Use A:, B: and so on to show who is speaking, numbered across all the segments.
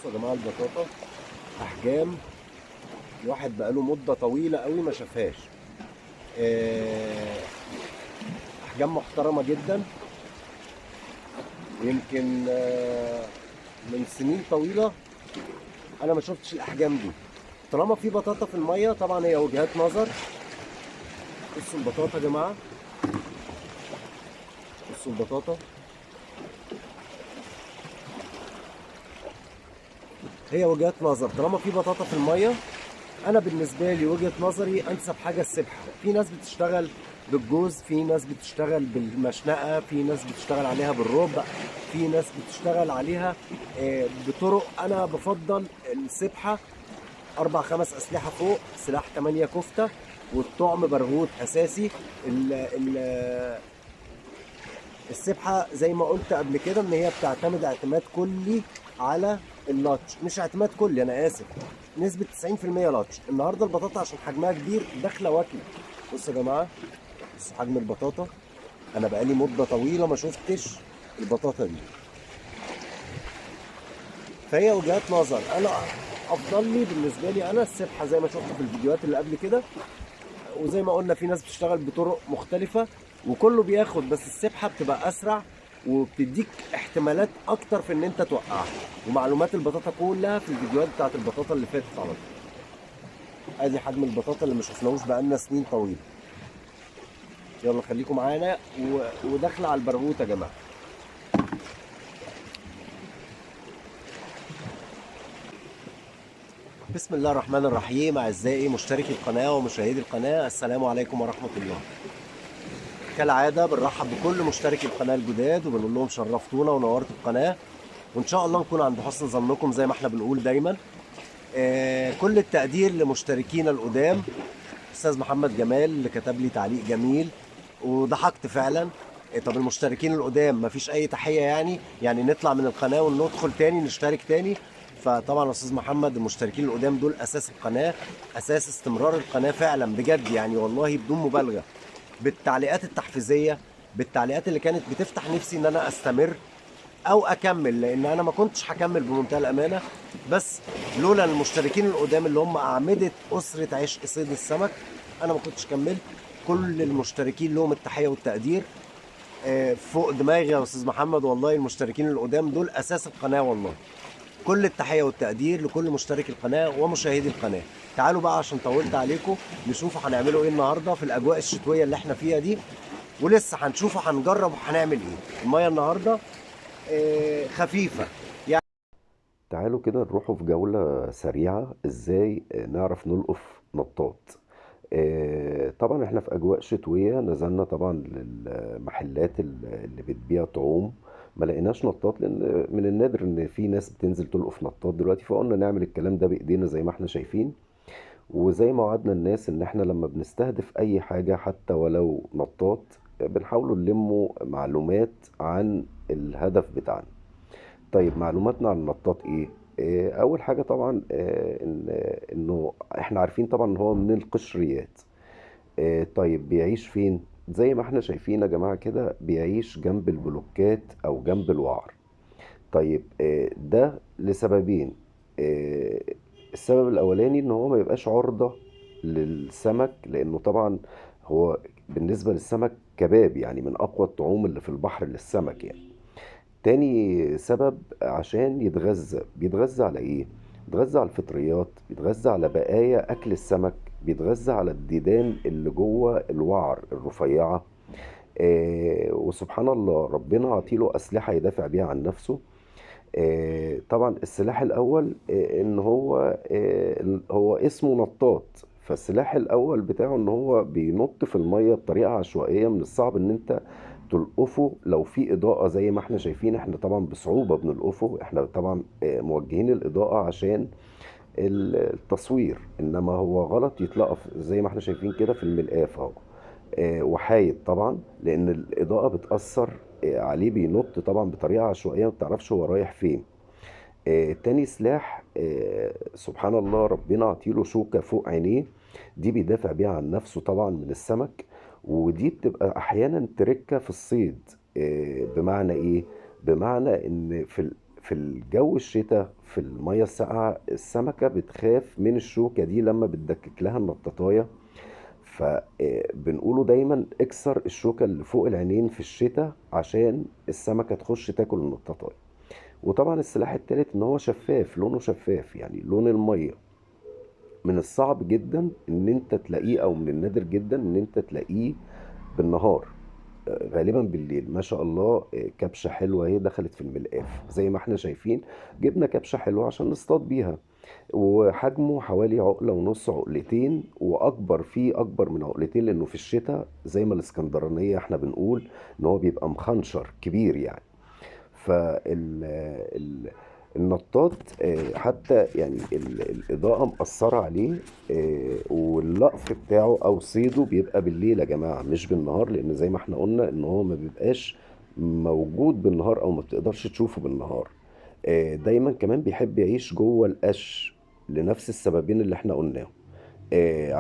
A: بصوا يا جماعه البطاطا احجام الواحد بقاله مده طويله قوي ما شافهاش. آه، احجام محترمه جدا. يمكن من سنين طويله انا ما شفتش الاحجام دي. طالما في بطاطا في الميه طبعا هي وجهات نظر. بصوا البطاطا يا جماعه، بصوا البطاطا، هي وجهات نظر. طالما في بطاطا في الميه انا بالنسبه لي وجهه نظري انسب حاجه السبحه. في ناس بتشتغل بالجوز، في ناس بتشتغل بالمشنقه، في ناس بتشتغل عليها بالربع، في ناس بتشتغل عليها بطرق. انا بفضل السبحه. 4 5 اسلحه فوق، سلاح 8 كفته، والطعم برغوت اساسي. السبحه زي ما قلت قبل كده ان هي بتعتمد اعتماد كلي على اللاتش. مش اعتماد كلي، انا اسف، نسبة 90% لاتش. النهارده البطاطا عشان حجمها كبير داخله واكله. بصوا يا جماعه، بصوا حجم البطاطا. انا بقالي مده طويله ما شفتش البطاطا دي. فهي وجهات نظر. انا افضل لي بالنسبه لي انا السبحه زي ما شفت في الفيديوهات اللي قبل كده. وزي ما قلنا في ناس بتشتغل بطرق مختلفة وكله بياخد، بس السبحة بتبقى أسرع وبتديك احتمالات أكتر في إن أنت توقعها. ومعلومات البطاطا كلها في الفيديوهات بتاعت البطاطا اللي فاتت على طول. أدي حجم البطاطا اللي ما شفناهوش بقالنا سنين طويلة. يلا خليكم معانا وداخلة على البرغوث يا جماعة. بسم الله الرحمن الرحيم. أعزائي مشتركي القناة ومشاهدي القناة، السلام عليكم ورحمة الله. كالعادة بنرحب بكل مشتركي القناة الجداد وبنقول لهم شرفتونا ونورتوا القناة، وان شاء الله نكون عند حسن ظنكم زي ما احنا بنقول دايما. كل التقدير لمشتركينا القدام. استاذ محمد جمال اللي كتب لي تعليق جميل وضحكت فعلا. طب المشتركين القدام مفيش اي تحية؟ يعني نطلع من القناة وندخل تاني نشترك تاني؟ فطبعا يا استاذ محمد المشتركين القدام دول اساس القناة، اساس استمرار القناة فعلا بجد، يعني والله بدون مبالغة. بالتعليقات التحفيزية، بالتعليقات اللي كانت بتفتح نفسي ان انا استمر او اكمل، لان انا ما كنتش هكمل بمنتهى الامانه. بس لولا المشتركين القدام اللي هم اعمده اسره عشق صيد السمك انا ما كنتش كملت. كل المشتركين لهم التحيه والتقدير. فوق دماغي يا استاذ محمد، والله المشتركين القدام دول اساس القناه والله. كل التحيه والتقدير لكل مشترك القناه ومشاهدي القناه. تعالوا بقى عشان طولت عليكم نشوفوا هنعملوا ايه النهارده في الاجواء الشتويه اللي احنا فيها دي. ولسه هنشوفوا هنجرب وهنعمل ايه. الميه النهارده خفيفة يعني.
B: تعالوا كده نروحوا في جولة سريعة ازاي نعرف نلقف نطاط. طبعا احنا في اجواء شتوية، نزلنا طبعا للمحلات اللي بتبيع طعوم، ما لقيناش نطاط لان من النادر ان في ناس بتنزل تلقف نطاط دلوقتي، فقلنا نعمل الكلام ده بايدينا زي ما احنا شايفين. وزي ما وعدنا الناس ان احنا لما بنستهدف اي حاجة حتى ولو نطاط بنحاولوا نلموا معلومات عن الهدف بتاعنا. طيب معلوماتنا عن النطاط ايه؟ اول حاجه طبعا انه احنا عارفين طبعا ان هو من القشريات. طيب بيعيش فين؟ زي ما احنا شايفين يا جماعه كده بيعيش جنب البلوكات او جنب الوعر. طيب ده لسببين. آه، السبب الاولاني ان هو ما يبقاش عرضه للسمك، لانه طبعا هو بالنسبه للسمك كباب، يعني من اقوى الطعوم اللي في البحر للسمك يعني. تاني سبب عشان بيتغذى على ايه؟ بيتغذى على الفطريات، بيتغذى على بقايا اكل السمك، بيتغذى على الديدان اللي جوه الوعر الرفيعة. وسبحان الله ربنا عطيله اسلحة يدافع بيها عن نفسه. طبعا السلاح الاول ان هو اسمه نطاط، فالسلاح الاول بتاعه ان هو بينط في المية بطريقة عشوائية، من الصعب ان انت تلقفه لو في اضاءة زي ما احنا شايفين. احنا طبعا بصعوبة بنلقفه، احنا طبعا موجهين الاضاءة عشان التصوير، انما هو غلط يتلقف زي ما احنا شايفين كده في الملقاف اهو. وحايد طبعا لان الاضاءة بتأثر عليه، بينط طبعا بطريقة عشوائية ما بتعرفش هو رايح فين. تاني سلاح سبحان الله ربنا عطيله شوكة فوق عينيه، دي بيدافع بيها عن نفسه طبعا من السمك. ودي بتبقى احيانا تركة في الصيد. بمعنى ايه؟ بمعنى ان في الجو الشتاء في المية الساقعة السمكة بتخاف من الشوكة دي لما بتدكك لها النطاطاية. فبنقوله دايما اكسر الشوكة اللي فوق العينين في الشتاء عشان السمكة تخش تاكل النطاطاية. وطبعا السلاح التالت ان هو شفاف، لونه شفاف، يعني لون المية من الصعب جدا ان انت تلاقيه، او من النادر جدا ان انت تلاقيه بالنهار. غالبا بالليل. ما شاء الله، كبشة حلوة اهي دخلت في الملقاف زي ما احنا شايفين. جبنا كبشة حلوة عشان نصطاد بيها، وحجمه حوالي عقلة ونص، عقلتين، واكبر، فيه اكبر من عقلتين، لانه في الشتاء زي ما الاسكندرانية احنا بنقول ان هو بيبقى مخنشر كبير يعني. فالنطاط حتى يعني الإضاءة مأثرة عليه، واللقف بتاعه أو صيده بيبقى بالليل يا جماعة مش بالنهار، لأن زي ما احنا قلنا إن هو ما بيبقاش موجود بالنهار أو ما بتقدرش تشوفه بالنهار. دايما كمان بيحب يعيش جوه القش لنفس السببين اللي احنا قلناهم،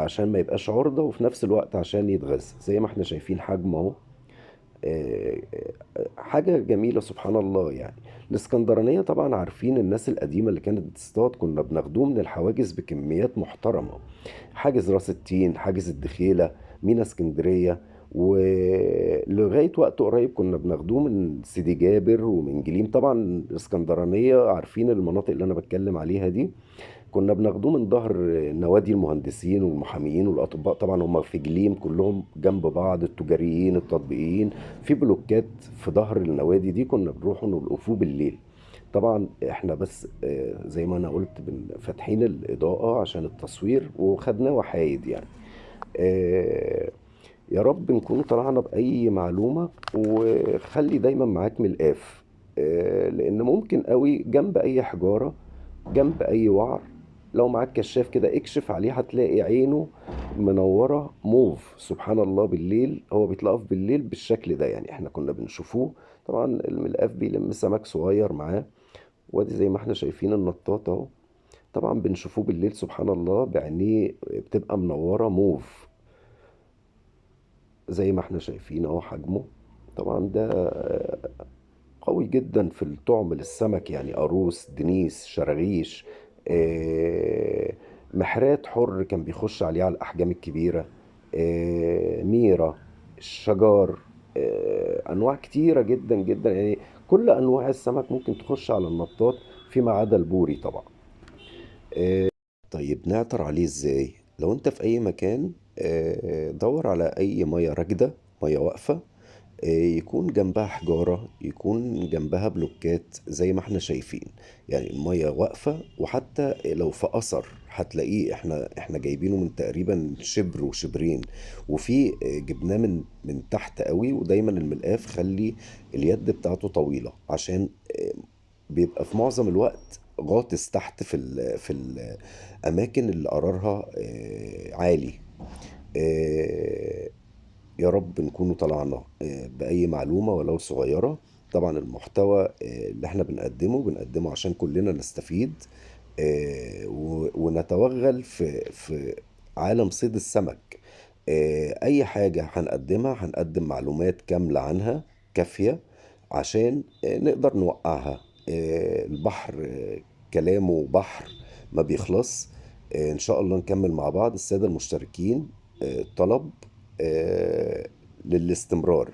B: عشان ما يبقاش عرضة، وفي نفس الوقت عشان يتغذى زي ما احنا شايفين حجمه اهو. آه، حاجة جميلة سبحان الله يعني. الاسكندرانية طبعا عارفين، الناس القديمة اللي كانت بتصطاد كنا بناخدوه من الحواجز بكميات محترمة. حاجز راس التين، حاجز الدخيلة، مينا اسكندرية، ولغاية وقت قريب كنا بناخدوه من سيدي جابر ومن جليم. طبعا الاسكندرانية عارفين المناطق اللي انا بتكلم عليها دي، كنا بناخدوه من ظهر نوادي المهندسين والمحاميين والاطباء. طبعا هم في جليم كلهم جنب بعض، التجاريين التطبيقيين، في بلوكات في ظهر النوادي دي كنا بنروحوا نوقفوه بالليل. طبعا احنا بس زي ما انا قلت فاتحين الاضاءة عشان التصوير، وخدناه وحايد يعني. آه، يا رب نكون طلعنا بأي معلومة. وخلي دايما معاك ملقاف، لأن ممكن قوي جنب أي حجارة، جنب أي وعر، لو معاك كشاف كده اكشف عليه هتلاقي عينه منورة موف. سبحان الله، بالليل هو بيتلقف بالليل بالشكل ده يعني، احنا كنا بنشوفوه. طبعا الملقاف بيلم سمك صغير معاه، وادي زي ما احنا شايفين النطاط اهو. طبعا بنشوفوه بالليل سبحان الله بعينيه بتبقى منورة موف زي ما احنا شايفين اهو حجمه. طبعا ده قوي جدا في الطعم للسمك، يعني قاروص، دنيس، شراغيش، محرات حر كان بيخش عليه على الأحجام الكبيرة، ميرة، الشجار، أنواع كتيرة جدا جدا يعني. كل أنواع السمك ممكن تخش على النطاط فيما عدا البوري طبعا. طيب نعثر عليه ازاي؟ لو انت في اي مكان، دور على اي مية راكدة، مية واقفة، يكون جنبها حجارة، يكون جنبها بلوكات زي ما احنا شايفين. يعني المية واقفة، وحتى لو في أثر هتلاقيه، احنا جايبينه من تقريبا شبر وشبرين، وفي جبناه من تحت قوي. ودايما الملقاف خلي اليد بتاعته طويلة، عشان بيبقى في معظم الوقت غاطس تحت في الأماكن اللي قرارها عالي. آه، يا رب نكون طلعنا بأي معلومة ولو صغيرة. طبعا المحتوى اللي احنا بنقدمه عشان كلنا نستفيد، ونتوغل في عالم صيد السمك. أي حاجة هنقدمها هنقدم معلومات كاملة عنها كافية، عشان نقدر نوقعها. البحر كلامه بحر ما بيخلص. إن شاء الله نكمل مع بعض السادة المشتركين. طلب آه، للاستمرار،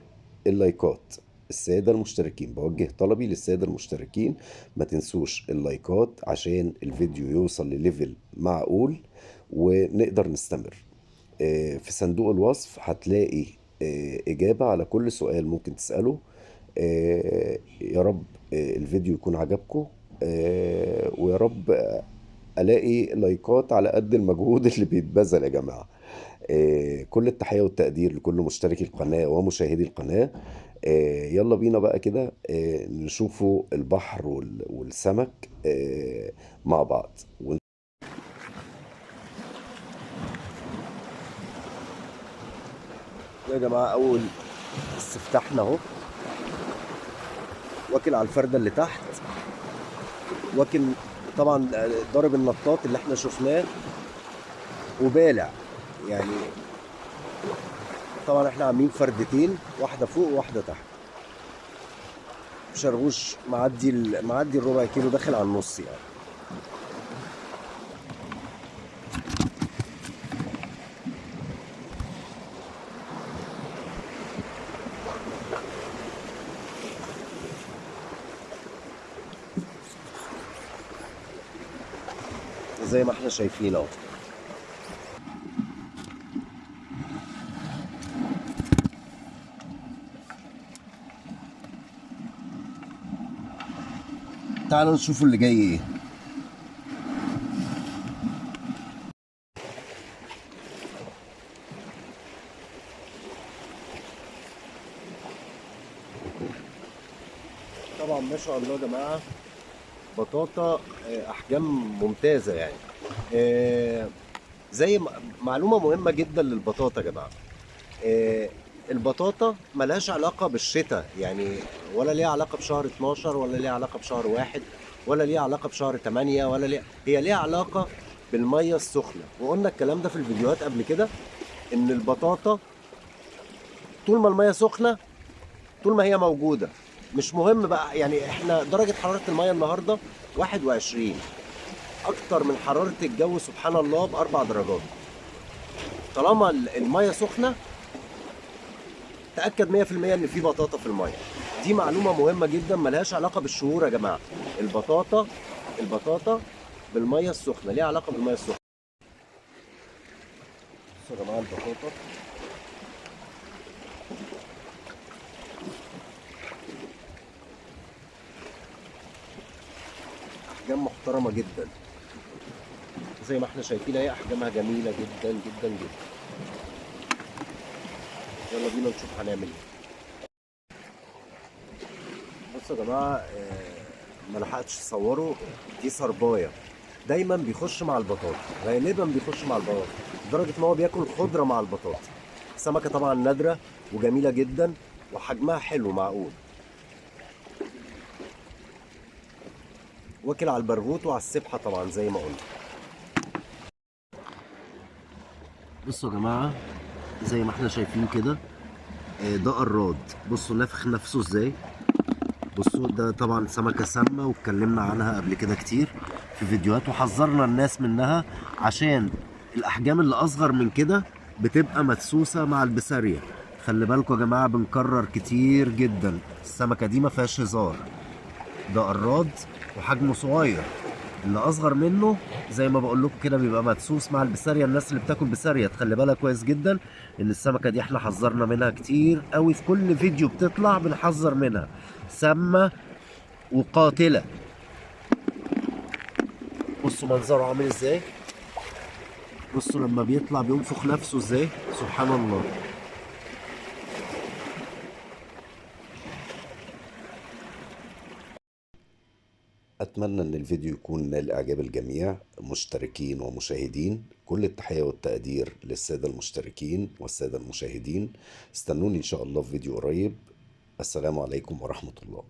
B: اللايكات. السادة المشتركين، بوجه طلبي للسادة المشتركين، ما تنسوش اللايكات عشان الفيديو يوصل لليفل معقول ونقدر نستمر. في صندوق الوصف هتلاقي إجابة على كل سؤال ممكن تسأله. يا رب الفيديو يكون عجبكم، ويا رب ألاقي لايكات على قد المجهود اللي بيتبذل يا جماعة. كل التحية والتقدير لكل مشتركي القناة ومشاهدي القناة. يلا بينا بقى كده نشوفوا البحر والسمك مع بعض.
A: يا جماعة أول استفتحنا أهو، واكل على الفردة اللي تحت، واكل طبعا ضارب النطاط اللي احنا شفناه وبالع يعني. طبعا احنا عاملين فردتين، واحدة فوق وواحدة تحت. شربوش معدي الربع كيلو، داخل على النص يعني. زي ما احنا شايفين اهو. تعالوا نشوفوا اللي جاي ايه. طبعا ما شاء الله يا جماعه، بطاطا احجام ممتازه يعني. زي معلومه مهمه جدا للبطاطا يا جماعه. البطاطا ملهاش علاقه بالشتاء يعني، ولا ليها علاقه بشهر 12 ولا ليها علاقه بشهر واحد ولا ليها علاقه بشهر 8 ولا ليها، هي ليها علاقه بالميه السخنه. وقلنا الكلام ده في الفيديوهات قبل كده، ان البطاطا طول ما الميه سخنه، طول ما هي موجوده، مش مهم بقى يعني. احنا درجه حراره الميه النهارده 21، اكتر من حراره الجو سبحان الله باربع درجات. طالما الميه سخنه، تاكد 100% ان في بطاطا في الميه. دي معلومه مهمه جدا، ملهاش علاقه بالشهور يا جماعه. البطاطا بالميه السخنه، ليها علاقه بالميه السخنه. بصوا يا جماعه البطاطا احجام محترمه جدا، زي ما احنا شايفين اهي، احجامها جميله جدا جدا جدا. يلا بينا نشوف هنعمل ايه. بصوا يا جماعه، ما لحقتش اصوره. دي صربايه، دايما بيخش مع البطاطا، غالبا بيخش مع البطاطا، لدرجه ان هو بياكل خضره مع البطاطا. سمكه طبعا نادره وجميله جدا، وحجمها حلو معقول. واكل على البرغوث وعلى السبحه طبعا زي ما قلنا. بصوا يا جماعه، زي ما احنا شايفين كده، ده قراد. بصوا نافخ نفسه ازاي. بصوا ده طبعا سمكة سامة، واتكلمنا عنها قبل كده كتير في فيديوهات، وحذرنا الناس منها عشان الأحجام اللي أصغر من كده بتبقى مدسوسة مع البسارية. خلي بالكم يا جماعة، بنكرر كتير جدا، السمكة دي ما فيهاش هزار. ده قراد وحجمه صغير، اللي أصغر منه زي ما بقول لكم كده بيبقى مدسوس مع البسارية. الناس اللي بتاكل بسارية تخلي بالها كويس جدا، ان السمكة دي احنا حذرنا منها كتير قوي، في كل فيديو بتطلع بنحذر منها. سامة وقاتلة. بصوا منظره عامل ازاي، بصوا لما بيطلع بينفخ نفسه ازاي، سبحان الله.
B: أتمنى أن الفيديو يكون نال إعجاب الجميع، مشتركين ومشاهدين. كل التحية والتقدير للسادة المشتركين والسادة المشاهدين. استنوني إن شاء الله في فيديو قريب. السلام عليكم ورحمة الله.